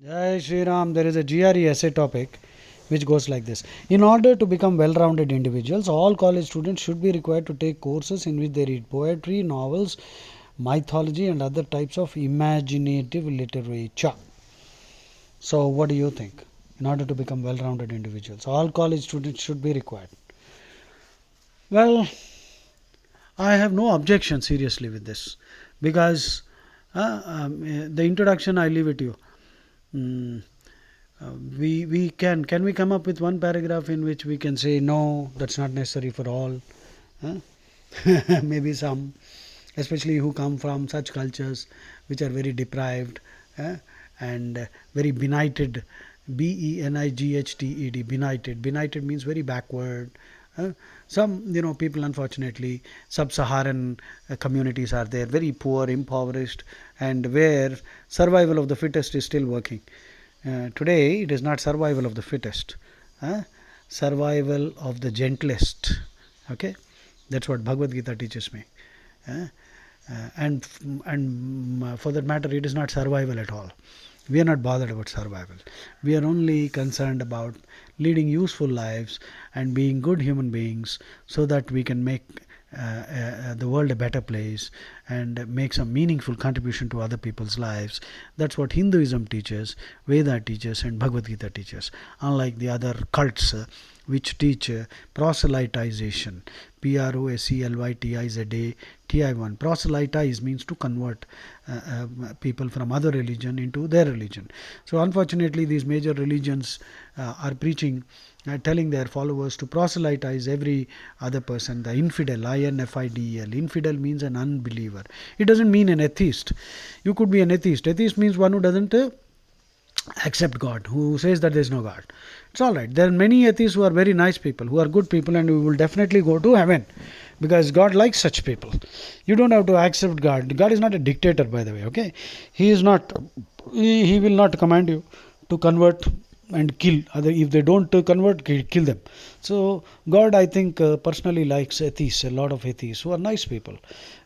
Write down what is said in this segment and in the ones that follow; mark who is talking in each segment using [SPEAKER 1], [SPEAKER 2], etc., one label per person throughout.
[SPEAKER 1] Jai Shri Ram, there is a GRE essay topic which goes like this. In order to become well rounded individuals, all college students should be required to take courses in which they read poetry, novels, mythology, and other types of imaginative literature. So, what do you think? In order to become well rounded individuals, all college students should be required. Well, I have no objection seriously with this because the introduction I leave it to you. Mm, we can we come up with one paragraph in which we can say no, that's not necessary for all. Huh? Maybe some, especially who come from such cultures which are very deprived and very benighted. Benighed, benighted means very backward. Some people, unfortunately, sub-Saharan communities are there, very poor, impoverished, and where survival of the fittest is still working. Today it is not survival of the fittest, survival of the gentlest. Okay, that's what Bhagavad Gita teaches me. uh, and for that matter, it is not survival at all. We are not bothered about survival. We are only concerned about leading useful lives and being good human beings so that we can make the world a better place and make some meaningful contribution to other people's lives. That's what Hinduism teaches, Veda teaches, and Bhagavad Gita teaches. Unlike the other cults which teach proselytization, PROSELYTIZATI1. Proselytize means to convert people from other religion into their religion. So unfortunately, these major religions are preaching, telling their followers to proselytize every other person. The infidel, INFIDEL. Infidel means an unbeliever. It doesn't mean an atheist. You could be an atheist. Atheist means one who doesn't accept God, who says that there is no God. It's all right. There are many atheists who are very nice people, who are good people, and we will definitely go to heaven because God likes such people. You don't have to accept God. God is not a dictator, by the way. Okay, He is not. He will not command you to convert and kill other. If they don't convert, kill them. So God, I think, personally likes atheists, a lot of atheists who are nice people,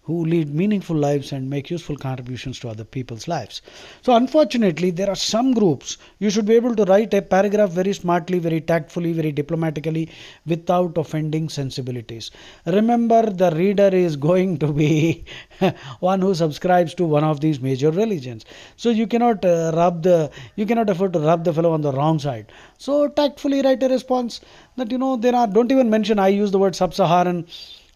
[SPEAKER 1] who lead meaningful lives and make useful contributions to other people's lives. So unfortunately, there are some groups. You should be able to write a paragraph very smartly, very tactfully, very diplomatically, without offending sensibilities. Remember, the reader is going to be one who subscribes to one of these major religions. So you cannot you cannot afford to rub the fellow on the wrong side. So tactfully write a response that there are. Don't even mention. I use the word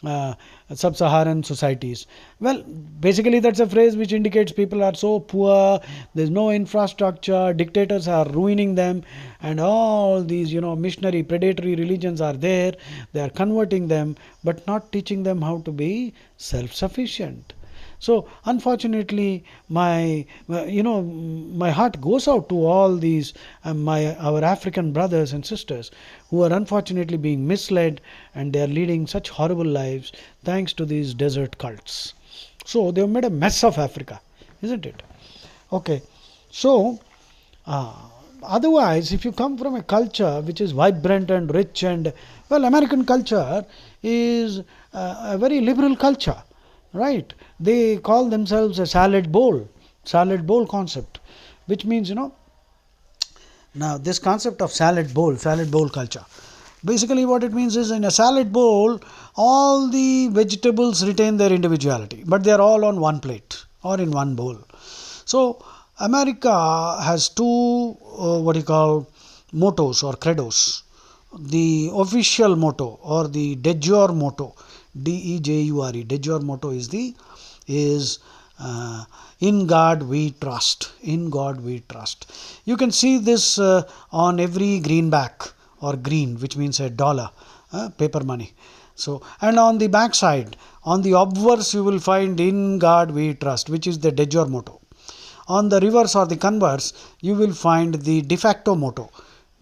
[SPEAKER 1] uh, sub-Saharan societies. Well, basically that's a phrase which indicates people are so poor, there's no infrastructure, dictators are ruining them, and all these missionary predatory religions are there. They are converting them but not teaching them how to be self-sufficient. So unfortunately, my heart goes out to all these our African brothers and sisters who are unfortunately being misled, and they are leading such horrible lives thanks to these desert cults. So they have made a mess of Africa, isn't it? Okay, so uh, otherwise, if you come from a culture which is vibrant and rich, and well, American culture is a very liberal culture, right? They call themselves a salad bowl concept, which means now this concept of salad bowl culture. Basically, what it means is in a salad bowl, all the vegetables retain their individuality, but they are all on one plate or in one bowl. So America has two what you call mottos or credos. The official motto or the de jure motto, DEJURE, de jure motto is in God we trust. In God we trust. You can see this on every greenback or green, which means a dollar, paper money. So, and on the back side, on the obverse, you will find in God we trust, which is the de jure motto. On the reverse or the converse, you will find the de facto motto.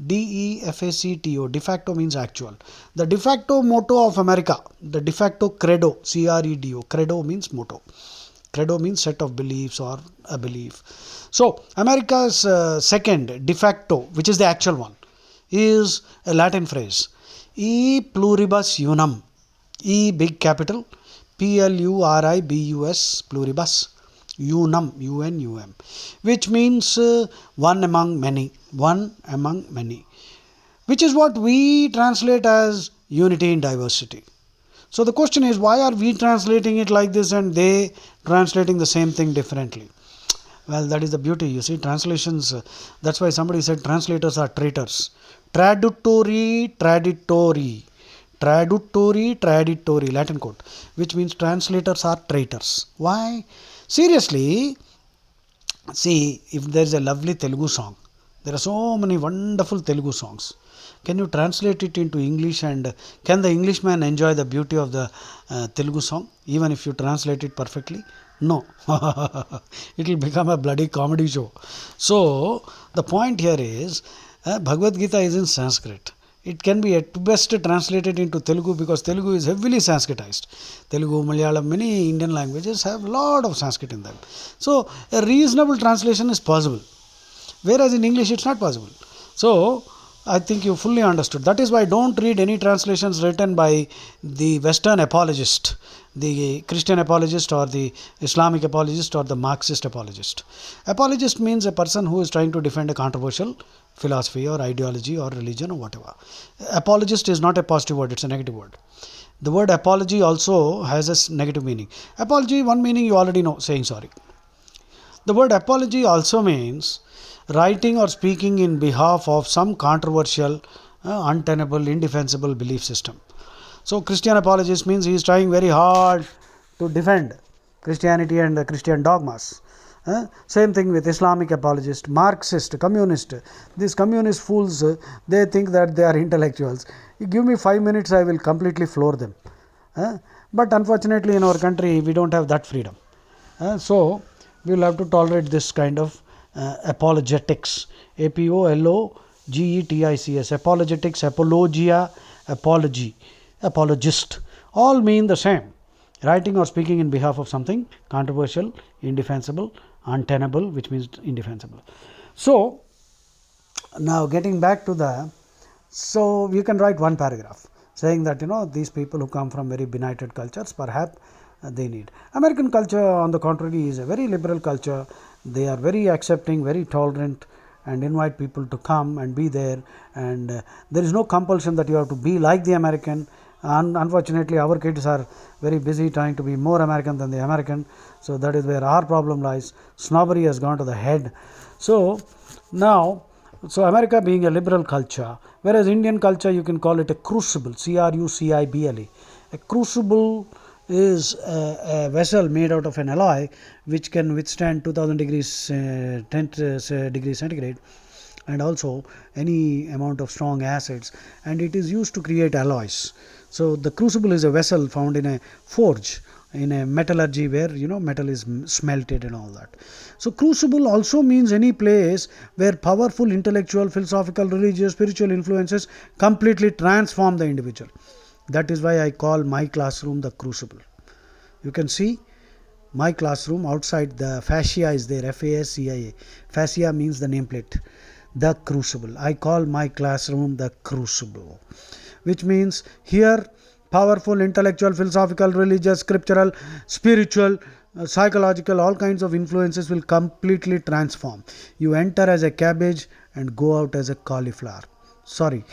[SPEAKER 1] DEFACTO, de facto means actual. The de facto motto of America, the de facto credo, CREDO, credo means motto. Credo means set of beliefs or a belief. So, America's second de facto, which is the actual one, is a Latin phrase. E pluribus unum. E big capital, PLURIBUS, pluribus. Unum, UNUM, which means one among many, one among many, which is what we translate as unity in diversity. So the question is, why are we translating it like this and they translating the same thing differently? Well, that is the beauty. You see, translations, that's why somebody said translators are traitors. Traductori, traditori. Traductori, traditori, Latin quote, which means translators are traitors. Why? Seriously, see, if there is a lovely Telugu song, there are so many wonderful Telugu songs. Can you translate it into English, and can the Englishman enjoy the beauty of the Telugu song even if you translate it perfectly? No. It will become a bloody comedy show. So the point here is Bhagavad Gita is in Sanskrit. It can be at best translated into Telugu because Telugu is heavily Sanskritized. Telugu, Malayalam, many Indian languages have a lot of Sanskrit in them. So a reasonable translation is possible. Whereas in English it's not possible. So I think you fully understood. That is why don't read any translations written by the Western apologist, the Christian apologist or the Islamic apologist or the Marxist apologist. Apologist means a person who is trying to defend a controversial philosophy or ideology or religion or whatever. Apologist is not a positive word, it's a negative word. The word apology also has a negative meaning. Apology, one meaning you already know, saying sorry. The word apology also means writing or speaking in behalf of some controversial, untenable, indefensible belief system. So Christian apologist means he is trying very hard to defend Christianity and the Christian dogmas. Same thing with Islamic apologist, Marxist, communist. These communist fools, they think that they are intellectuals. You give me 5 minutes, I will completely floor them. But unfortunately in our country, we don't have that freedom. So we will have to tolerate this kind of apologetics. APOLOGETICS. Apologetics, apologia, apology, apologist. All mean the same. Writing or speaking in behalf of something controversial, indefensible, untenable, which means indefensible. So now getting back to the, so you can write one paragraph saying that these people who come from very benighted cultures, perhaps they need. American culture, on the contrary, is a very liberal culture. They are very accepting, very tolerant, and invite people to come and be there. And there is no compulsion that you have to be like the American. And unfortunately, our kids are very busy trying to be more American than the American. So that is where our problem lies. Snobbery has gone to the head. So now, so America being a liberal culture, whereas Indian culture, you can call it a crucible, CRUCIBLE. A crucible is a vessel made out of an alloy which can withstand 2000 degrees, 10 degrees centigrade, and also any amount of strong acids, and it is used to create alloys. So the crucible is a vessel found in a forge, in a metallurgy where metal is smelted and all that. So crucible also means any place where powerful intellectual, philosophical, religious, spiritual influences completely transform the individual. That is why I call my classroom the crucible. You can see my classroom outside, the fascia is there, FASCIA. Fascia means the nameplate. The crucible. I call my classroom the crucible, which means here powerful intellectual, philosophical, religious, scriptural, spiritual, psychological, all kinds of influences will completely transform. You enter as a cabbage and go out as a cauliflower. Sorry,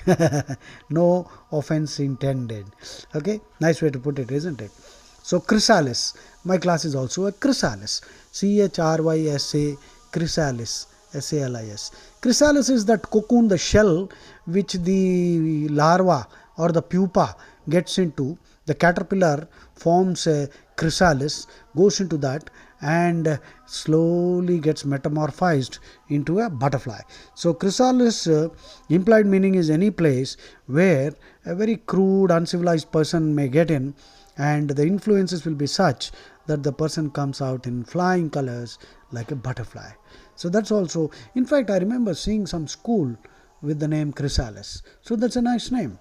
[SPEAKER 1] no offense intended. Okay, nice way to put it, isn't it? So chrysalis, my class is also a chrysalis. CHRYSA, chrysalis, SALIS. Chrysalis is that cocoon, the shell which the larva or the pupa gets into. The caterpillar forms a chrysalis, goes into that, and slowly gets metamorphized into a butterfly. So chrysalis, implied meaning is any place where a very crude, uncivilized person may get in, and the influences will be such that the person comes out in flying colors like a butterfly. So that's also, in fact, I remember seeing some school with the name chrysalis. So that's a nice name.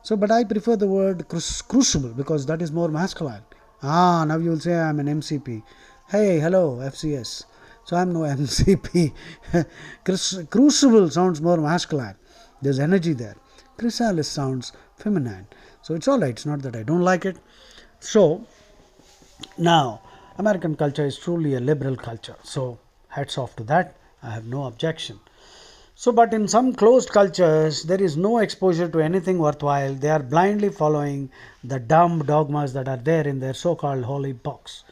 [SPEAKER 1] So, but I prefer the word crucible because that is more masculine. Now you will say I am an MCP. Hey, hello, FCS. So I am no MCP. Crucible sounds more masculine. There's energy there. Chrysalis sounds feminine. So it's all right. It's not that I don't like it. So now American culture is truly a liberal culture. So hats off to that. I have no objection. So, but in some closed cultures, there is no exposure to anything worthwhile. They are blindly following the dumb dogmas that are there in their so called holy books.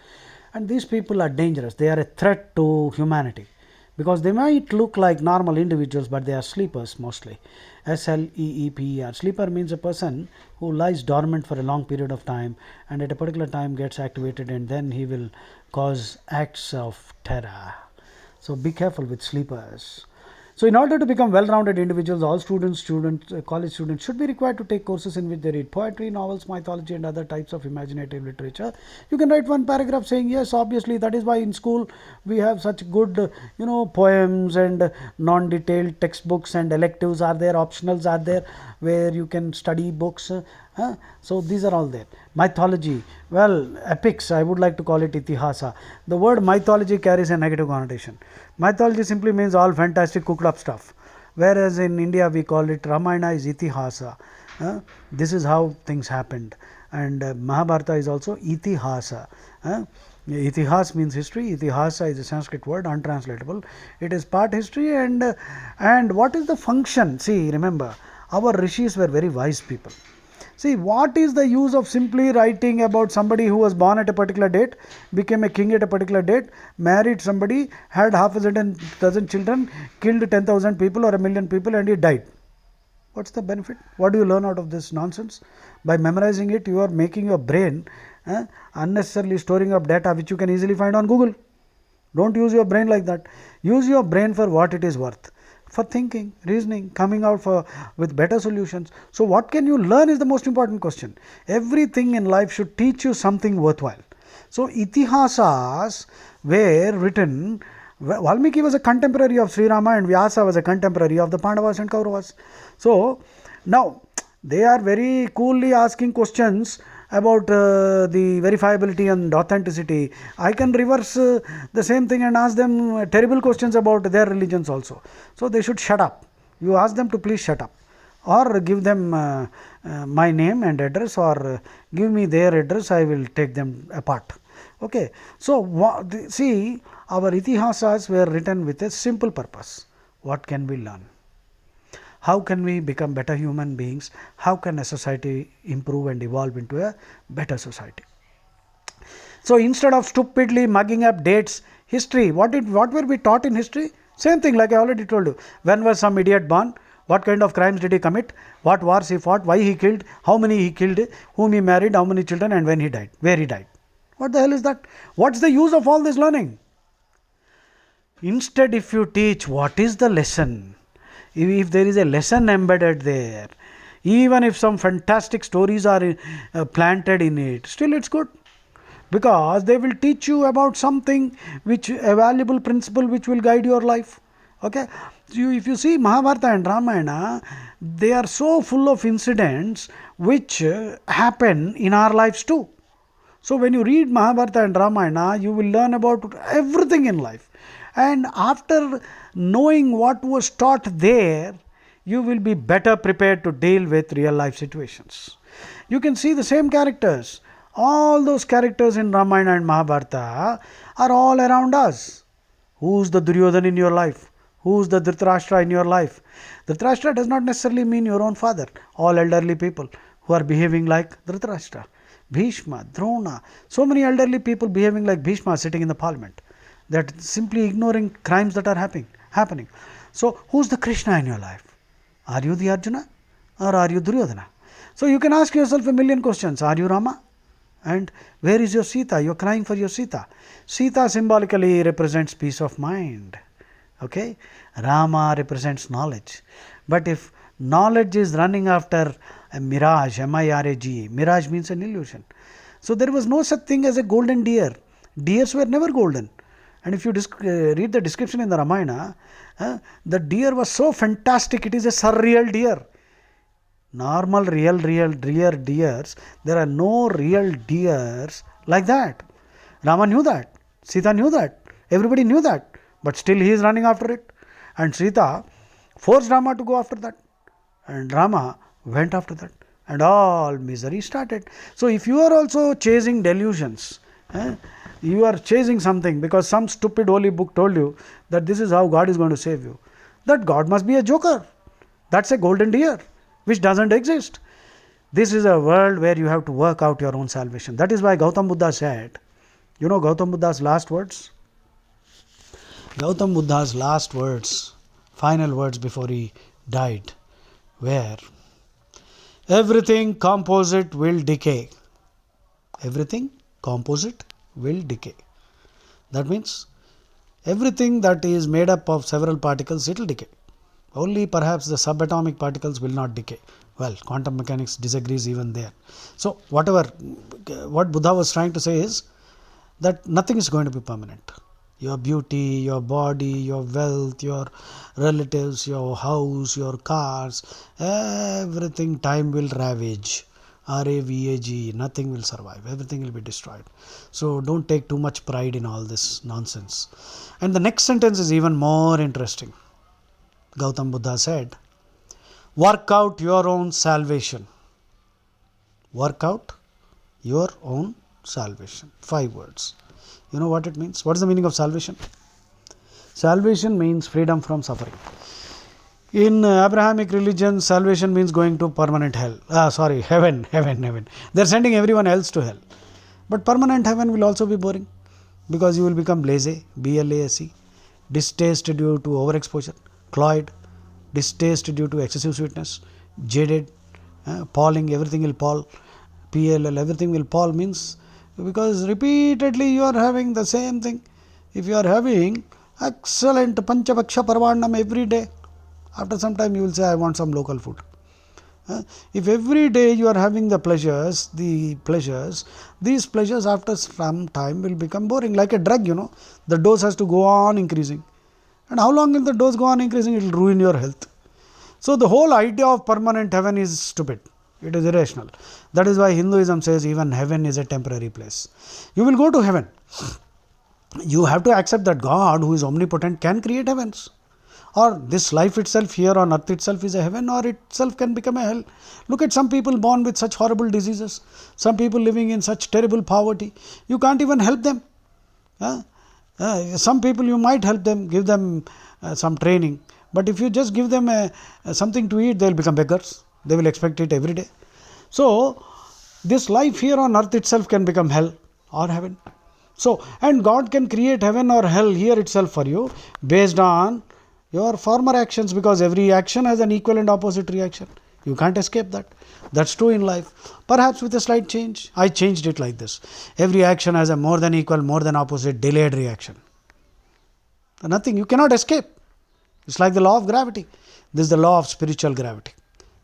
[SPEAKER 1] And these people are dangerous. They are a threat to humanity because they might look like normal individuals, but they are sleepers mostly. SLEEPER. Sleeper means a person who lies dormant for a long period of time and at a particular time gets activated, and then he will cause acts of terror. So be careful with sleepers. So in order to become well-rounded individuals, all college students should be required to take courses in which they read poetry, novels, mythology and other types of imaginative literature. You can write one paragraph saying, yes, obviously, that is why in school we have such good, poems and non-detailed textbooks, and electives are there, optionals are there, where you can study books. So these are all there. Mythology, well, epics, I would like to call it itihasa. The word mythology carries a negative connotation. Mythology simply means all fantastic cooked up stuff, whereas in India we call it Ramayana is itihasa. This is how things happened, and Mahabharata is also itihasa. Itihas means history. Itihasa is a Sanskrit word, untranslatable. It is part history, and what is the function? See, remember, our rishis were very wise people. See, what is the use of simply writing about somebody who was born at a particular date, became a king at a particular date, married somebody, had half a dozen children, killed 10,000 people or a million people, and he died? What's the benefit? What do you learn out of this nonsense? By memorizing it, you are making your brain unnecessarily storing up data which you can easily find on Google. Don't use your brain like that. Use your brain for what it is worth, for thinking, reasoning, coming out with better solutions. So what can you learn is the most important question. Everything in life should teach you something worthwhile. So itihasas were written. Valmiki was a contemporary of Sri Rama, and Vyasa was a contemporary of the Pandavas and Kauravas. So now they are very coolly asking questions about the verifiability and authenticity. I can reverse the same thing and ask them terrible questions about their religions also. So they should shut up. You ask them to please shut up, or give them my name and address, or give me their address. I will take them apart. Okay. So see, our itihasas were written with a simple purpose. What can we learn? How can we become better human beings? How can a society improve and evolve into a better society? So instead of stupidly mugging up dates, history, what were we taught in history? Same thing, like I already told you. When was some idiot born? What kind of crimes did he commit? What wars he fought? Why he killed? How many he killed? Whom he married? How many children? And when he died? Where he died? What the hell is that? What's the use of all this learning? Instead, if you teach what is the lesson, if there is a lesson embedded there, even if some fantastic stories are planted in it, still it's good, because they will teach you about something, a valuable principle which will guide your life. Okay, if you see Mahabharata and Ramayana, they are so full of incidents which happen in our lives too. So when you read Mahabharata and Ramayana, you will learn about everything in life. And after knowing what was taught there, you will be better prepared to deal with real life situations. You can see the same characters. All those characters in Ramayana and Mahabharata are all around us. Who's the Duryodhana in your life? Who's the Dhritarashtra in your life? Dhritarashtra does not necessarily mean your own father. All elderly people who are behaving like Dhritarashtra. Bhishma, Drona, so many elderly people behaving like Bhishma sitting in the parliament. That simply ignoring crimes that are happening. So who's the Krishna in your life? Are you the Arjuna or are you Duryodhana? So you can ask yourself a million questions. Are you Rama? And where is your Sita? You're crying for your Sita. Sita symbolically represents peace of mind. Okay? Rama represents knowledge. But if knowledge is running after a mirage, M-I-R-A-G-E, mirage means an illusion. So there was no such thing as a golden deer. Deers were never golden. And if you read the description in the Ramayana, the deer was so fantastic, it is a surreal deer. Normal, real deers, there are no real deers like that. Rama knew that. Sita knew that. Everybody knew that. But still he is running after it. And Sita forced Rama to go after that. And Rama went after that. And all misery started. So if you are also chasing delusions, You are chasing something because some stupid holy book told you that this is how God is going to save you. That God must be a joker. That's a golden deer which doesn't exist. This is a world where you have to work out your own salvation. That is why Gautam Buddha said, you know Gautam Buddha's last words? Gautam Buddha's last words, final words before he died, were everything composite will decay. Everything composite will decay. That means everything that is made up of several particles, it will decay. Only perhaps the subatomic particles will not decay. Well, quantum mechanics disagrees even there. So what Buddha was trying to say is that nothing is going to be permanent. Your beauty, your body, your wealth, your relatives, your house, your cars, everything time will ravage. RAVAG, nothing will survive. Everything will be destroyed. So don't take too much pride in all this nonsense. And the next sentence is even more interesting. Gautam Buddha said, work out your own salvation. Work out your own salvation. 5 words. You know what it means? What is the meaning of salvation? Salvation means freedom from suffering. In Abrahamic religion, salvation means going to permanent hell. Heaven. They are sending everyone else to hell. But permanent heaven will also be boring because you will become blase, BLASE, distasted due to overexposure, cloyed, distasted due to excessive sweetness, jaded, palling, everything will pall, PLL, everything will pall means because repeatedly you are having the same thing. If you are having excellent Panchapaksha Parvanam every day, after some time you will say, I want some local food. If every day you are having these pleasures after some time will become boring, like a drug, the dose has to go on increasing. And how long will the dose go on increasing? It will ruin your health. So the whole idea of permanent heaven is stupid. It is irrational. That is why Hinduism says even heaven is a temporary place. You will go to heaven. You have to accept that God, who is omnipotent, can create heavens. Or this life itself here on earth itself is a heaven, or itself can become a hell. Look at some people born with such horrible diseases, some people living in such terrible poverty. You can't even help them. Some people you might help them, give them some training. But if you just give them something to eat, they will become beggars. They will expect it every day. So this life here on earth itself can become hell or heaven. So, and God can create heaven or hell here itself for you based on your former actions, because every action has an equal and opposite reaction. You can't escape that. That's true in life. Perhaps with a slight change. I changed it like this. Every action has a more than equal, more than opposite delayed reaction. Nothing. You cannot escape. It's like the law of gravity. This is the law of spiritual gravity.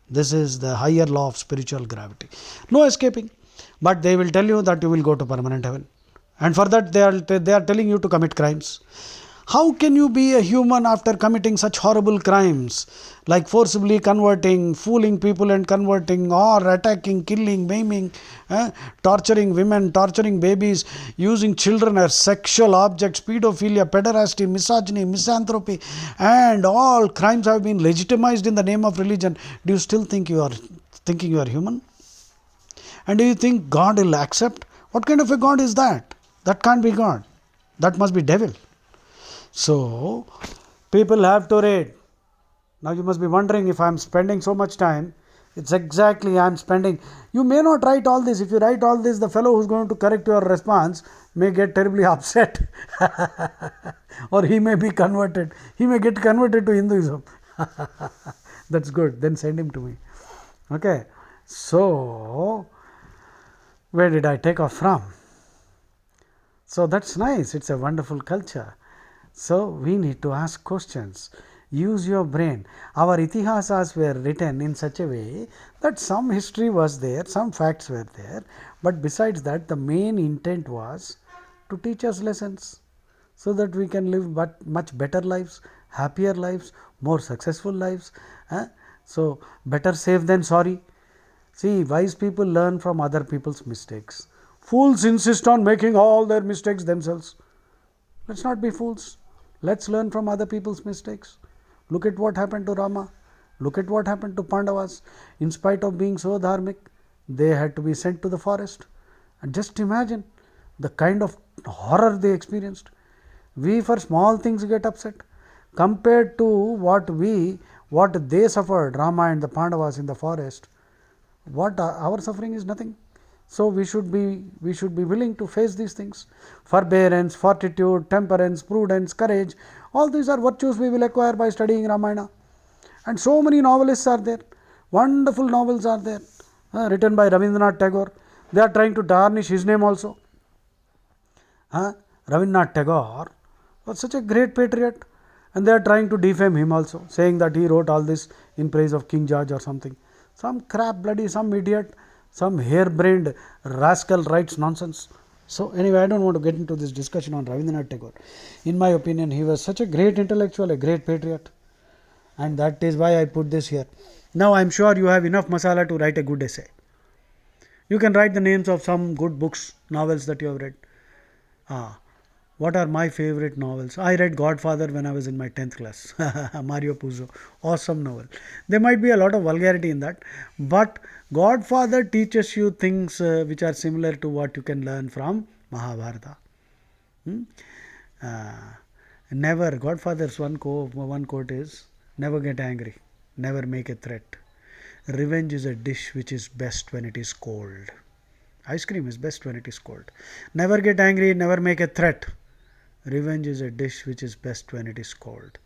[SPEAKER 1] This is the higher law of spiritual gravity. No escaping. But they will tell you that you will go to permanent heaven. And for that they are telling you to commit crimes. How can you be a human after committing such horrible crimes, like forcibly converting, fooling people and converting, or attacking, killing, maiming, torturing women, torturing babies, using children as sexual objects, pedophilia, pederasty, misogyny, misanthropy, and all crimes have been legitimized in the name of religion? Do you still think you are human? And do you think God will accept? What kind of a God is that? That can't be God. That must be devil. So, people have to read. Now you must be wondering, if I am spending so much time, it's exactly I am spending. You may not write all this. If you write all this, the fellow who is going to correct your response may get terribly upset. Or he may be converted. He may get converted to Hinduism. That's good. Then send him to me. Okay. So, where did I take off from? So that's nice. It's a wonderful culture. So we need to ask questions. Use your brain. Our itihasas were written in such a way that some history was there, some facts were there, but besides that, the main intent was to teach us lessons so that we can live much better lives, happier lives, more successful lives. So better safe than sorry. See, wise people learn from other people's mistakes. Fools insist on making all their mistakes themselves. Let's not be fools. Let's learn from other people's mistakes. Look at what happened to Rama. Look at what happened to Pandavas. In spite of being so dharmic, they had to be sent to the forest. And just imagine the kind of horror they experienced. We for small things get upset. Compared to what they suffered, Rama and the Pandavas in the forest, what our suffering is nothing. So we should be willing to face these things. Forbearance, fortitude, temperance, prudence, courage, all these are virtues we will acquire by studying Ramayana. And so many novelists are there, wonderful novels are there, written by Rabindranath Tagore. They are trying to tarnish his name also. Rabindranath Tagore was such a great patriot, and they are trying to defame him also, saying that he wrote all this in praise of King George or something. Some crap, bloody, some idiot, some harebrained rascal writes nonsense. So anyway, I don't want to get into this discussion on Rabindranath Tagore. In my opinion, he was such a great intellectual, a great patriot, and that is why I put this here. Now I am sure you have enough masala to write a good essay. You can write the names of some good books, novels that you have read. What are my favorite novels? I read Godfather when I was in my 10th class. Mario Puzo. Awesome novel. There might be a lot of vulgarity in that, but Godfather teaches you things which are similar to what you can learn from Mahabharata. Never, Godfather's one quote is, never get angry, never make a threat. Revenge is a dish which is best when it is cold. Ice cream is best when it is cold. Never get angry, never make a threat. Revenge is a dish which is best when it is cold.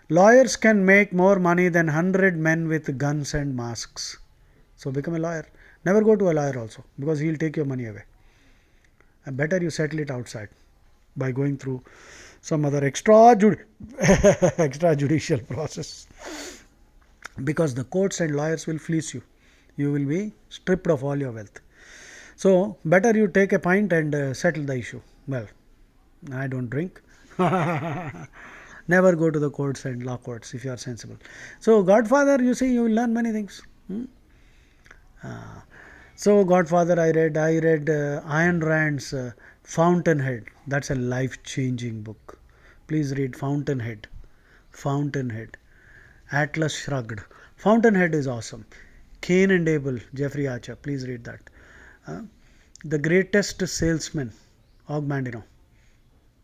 [SPEAKER 1] Lawyers can make more money than 100 men with guns and masks. So become a lawyer. Never go to a lawyer also, because he will take your money away. And better you settle it outside by going through some other extrajudicial process. Because the courts and lawyers will fleece you. You will be stripped of all your wealth. So better you take a pint and settle the issue. Well, I don't drink. Never go to the courts and law courts if you are sensible. So Godfather, you see, you will learn many things. So Godfather I read Ayn Rand's Fountainhead. That's a life-changing book. Please read Fountainhead. Atlas Shrugged. Fountainhead is awesome. Cain and Abel, Jeffrey Archer. Please read that. The Greatest Salesman, Og Mandino.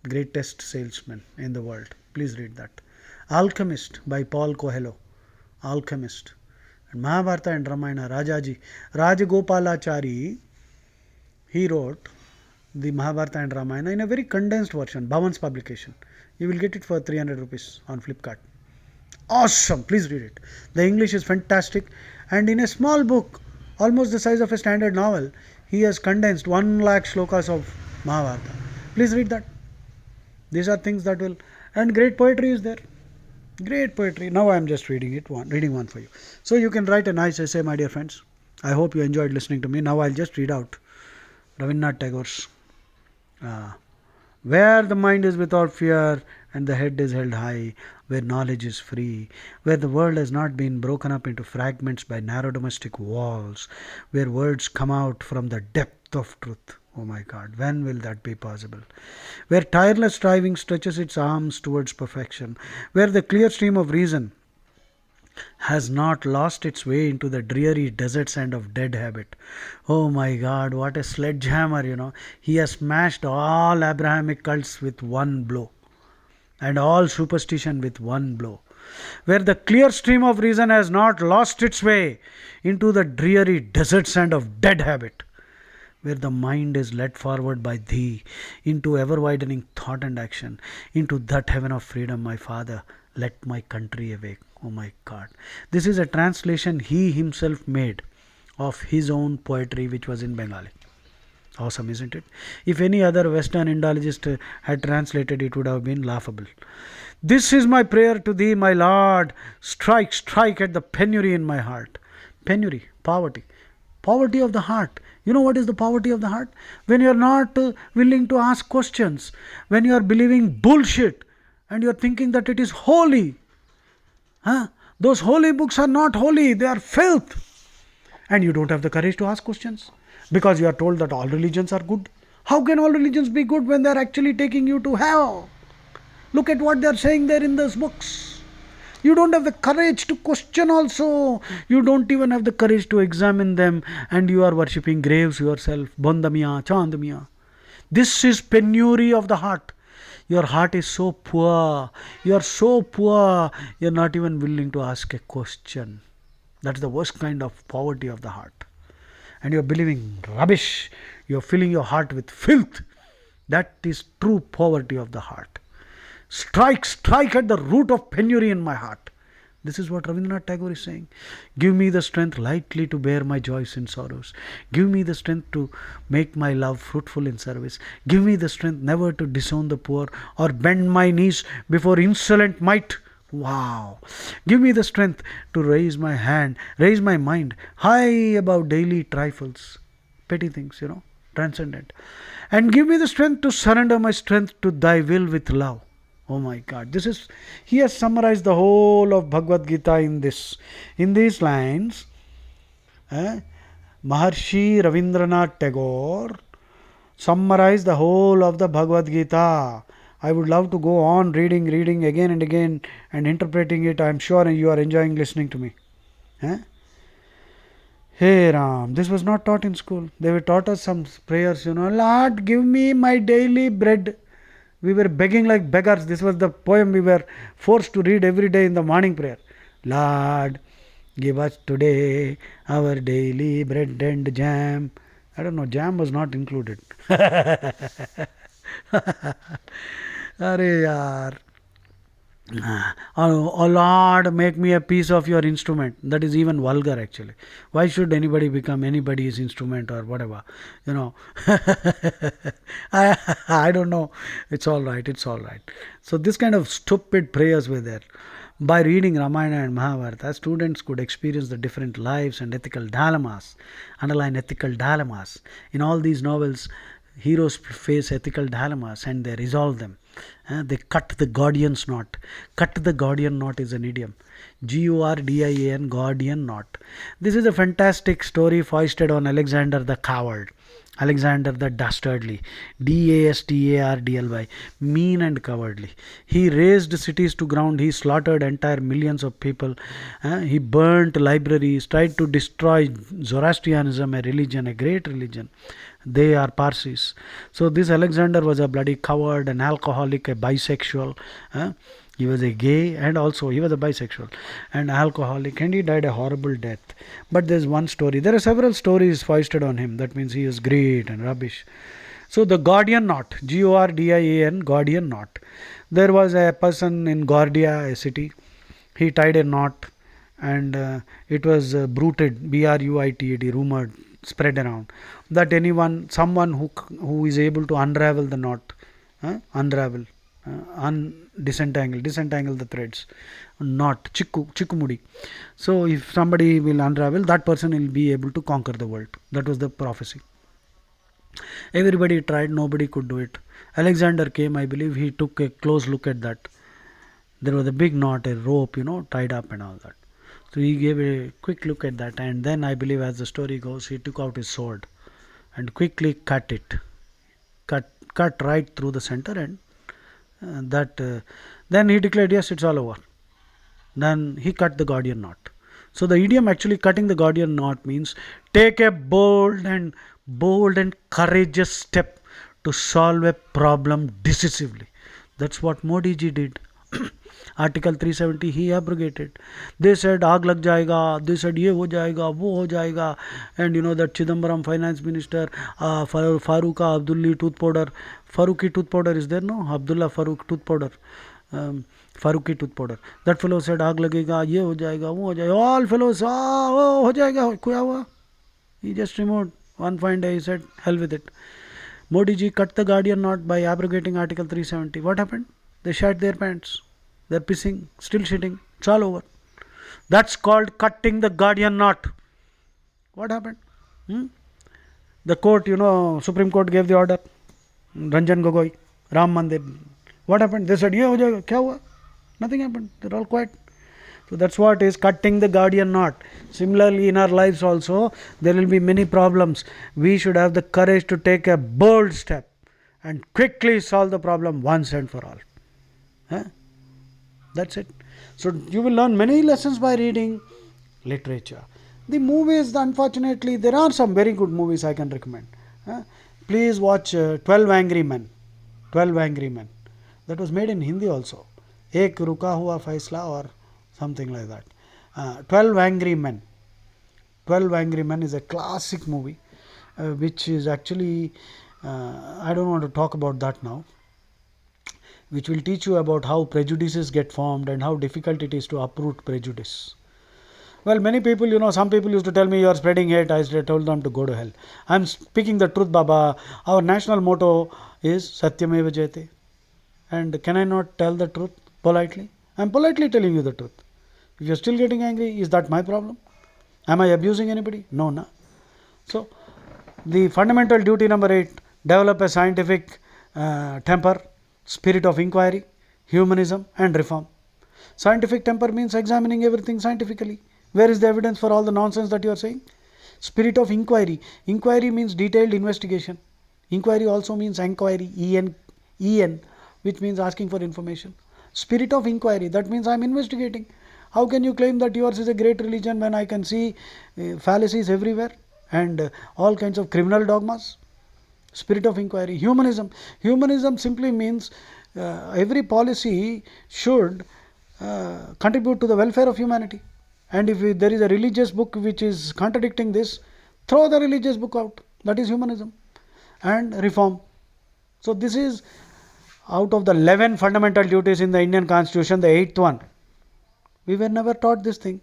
[SPEAKER 1] Greatest salesman in the world. Please read that. Alchemist by Paul Coelho. Alchemist. And Mahabharata and Ramayana, Rajaji. Rajagopalachari, he wrote the Mahabharata and Ramayana in a very condensed version, Bhavan's publication. You will get it for 300 rupees on Flipkart. Awesome. Please read it. The English is fantastic, and in a small book, almost the size of a standard novel, he has condensed 1 lakh shlokas of Mahabharata. Please read that. These are things that will, and great poetry is there. Great poetry. Now I am just reading one for you. So you can write a nice essay, my dear friends. I hope you enjoyed listening to me. Now I'll just read out Rabindranath Tagore's where the mind is without fear and the head is held high, where knowledge is free, where the world has not been broken up into fragments by narrow domestic walls, where words come out from the depth of truth. Oh my God, when will that be possible? Where tireless striving stretches its arms towards perfection, where the clear stream of reason has not lost its way into the dreary desert sand of dead habit. Oh my God, what a sledgehammer, He has smashed all Abrahamic cults with one blow, and all superstition with one blow. Where the clear stream of reason has not lost its way into the dreary desert sand of dead habit, where the mind is led forward by Thee into ever-widening thought and action, into that heaven of freedom, my Father, let my country awake. Oh my God. This is a translation he himself made of his own poetry, which was in Bengali. Awesome, isn't it? If any other Western Indologist had translated, it would have been laughable. This is my prayer to Thee, my Lord. Strike, strike at the penury in my heart. Penury, poverty. Poverty of the heart. You know what is the poverty of the heart? When you are not willing to ask questions, when you are believing bullshit and you are thinking that it is holy. Those holy books are not holy, they are filth. And you don't have the courage to ask questions because you are told that all religions are good. How can all religions be good when they are actually taking you to hell? Look at what they are saying there in those books. You don't have the courage to question also. You don't even have the courage to examine them, and you are worshipping graves yourself. Bondamiya, Chandamiya. This is penury of the heart. Your heart is so poor. You are so poor. You are not even willing to ask a question. That's the worst kind of poverty of the heart. And you are believing rubbish. You are filling your heart with filth. That is true poverty of the heart. Strike at the root of penury in my heart. This is what Rabindranath Tagore is saying. Give me the strength lightly to bear my joys and sorrows. Give me the strength to make my love fruitful in service. Give me the strength never to disown the poor or bend my knees before insolent might. Wow. Give me the strength to raise my mind high above daily trifles, petty things, transcendent. And give me the strength to surrender my strength to thy will with love. Oh my God, he has summarized the whole of Bhagavad Gita in these lines. Maharshi Rabindranath Tagore summarized the whole of the Bhagavad Gita. I would love to go on reading again and again and interpreting it. I am sure you are enjoying listening to me. Hey Ram, this was not taught in school. They were taught us some prayers, Lord, give me my daily bread. We were begging like beggars. This was the poem we were forced to read every day in the morning prayer. Lord, give us today our daily bread and jam. I don't know, jam was not included. Arey yaar. Oh Lord, make me a piece of your instrument. That is even vulgar actually. Why should anybody become anybody's instrument or whatever? I don't know. It's all right. So this kind of stupid prayers were there. By reading Ramayana and Mahabharata, students could experience the different lives and ethical dilemmas, underline ethical dilemmas. In all these novels, heroes face ethical dilemmas and they resolve them. They cut the Gordian's knot. Cut the Gordian knot is an idiom. Gordian, Gordian knot. This is a fantastic story foisted on Alexander the Coward. Alexander the Dastardly. Dastardly. Mean and cowardly. He razed cities to ground. He slaughtered entire millions of people. He burnt libraries, tried to destroy Zoroastrianism, a religion, a great religion. They are Parsis. So this Alexander was a bloody coward, an alcoholic, a bisexual. He was a gay and also he was a bisexual and alcoholic, and he died a horrible death. But there's one story. There are several stories foisted on him. That means he is great and rubbish. So the Gordian knot, Gordian, Gordian knot. There was a person in Gordia, a city. He tied a knot and it was bruited, Bruited, rumored, spread around that someone who is able to unravel the knot, disentangle the threads, knot, chikumudi. So if somebody will unravel, that person will be able to conquer the world. That was the prophecy. Everybody tried, nobody could do it. Alexander came, I believe he took a close look at that. There was a big knot, a rope, tied up and all that. So he gave a quick look at that, and then I believe, as the story goes, he took out his sword and quickly cut it. Cut right through the center, and then he declared, yes, it's all over. Then he cut the Gordian knot. So the idiom actually cutting the Gordian knot means take a bold and courageous step to solve a problem decisively. That's what Modi ji did. Article 370 he abrogated. They said aag lag jayega, they said ye ho jayega, wo ho jayega, and that Chidambaram finance minister, Farooqa Abdulli tooth powder, Farooqi tooth powder is there, no? Abdullah Farooq tooth powder, Farooqi tooth powder. That fellow said aag lagega, ye ho jayega, wo ho jayega. All fellows, oh ho jayega, kya hua? He just removed. One fine day he said, hell with it. Modi ji cut the Gordian knot by abrogating Article 370. What happened? They shat their pants. They're pissing, still shitting. It's all over. That's called cutting the Gordian knot. What happened? The court, Supreme Court gave the order. Ranjan Gogoi, Ram Mandir. What happened? They said, ye ho jayega. Kya hua? Nothing happened. They're all quiet. So that's what is cutting the Gordian knot. Similarly, in our lives also, there will be many problems. We should have the courage to take a bold step and quickly solve the problem once and for all. That's it. So you will learn many lessons by reading literature. The movies, unfortunately, there are some very good movies I can recommend. Please watch 12 Angry Men. 12 Angry Men. That was made in Hindi also. Ek Ruka Hua Faisla or something like that. 12 Angry Men. 12 Angry Men is a classic movie which is actually, I don't want to talk about that now, which will teach you about how prejudices get formed and how difficult it is to uproot prejudice. Well, many people, some people used to tell me you are spreading hate. I told them to go to hell. I'm speaking the truth, Baba. Our national motto is Satyameva Jayate. And can I not tell the truth politely? I'm politely telling you the truth. If you're still getting angry, is that my problem? Am I abusing anybody? No, no. So, the fundamental duty number 8, develop a scientific temper, spirit of inquiry, humanism and reform. Scientific temper means examining everything scientifically. Where is the evidence for all the nonsense that you are saying? Spirit of inquiry. Inquiry means detailed investigation. Inquiry also means enquiry, en, which means asking for information. Spirit of inquiry, that means I am investigating. How can you claim that yours is a great religion when I can see fallacies everywhere and all kinds of criminal dogmas? Spirit of inquiry. Humanism. Humanism simply means every policy should contribute to the welfare of humanity. And if there is a religious book which is contradicting this, throw the religious book out. That is humanism. And reform. So this is out of the 11 fundamental duties in the Indian Constitution, the 8th one. We were never taught this thing.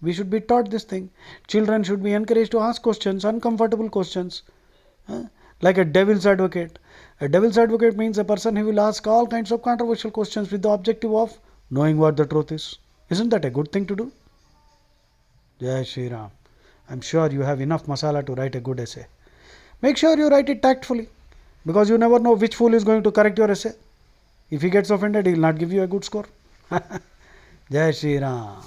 [SPEAKER 1] We should be taught this thing. Children should be encouraged to ask questions, uncomfortable questions. Like a devil's advocate. A devil's advocate means a person who will ask all kinds of controversial questions with the objective of knowing what the truth is. Isn't that a good thing to do? Jai Shri Ram. I'm sure you have enough masala to write a good essay. Make sure you write it tactfully, because you never know which fool is going to correct your essay. If he gets offended, he will not give you a good score. Jai Shri Ram.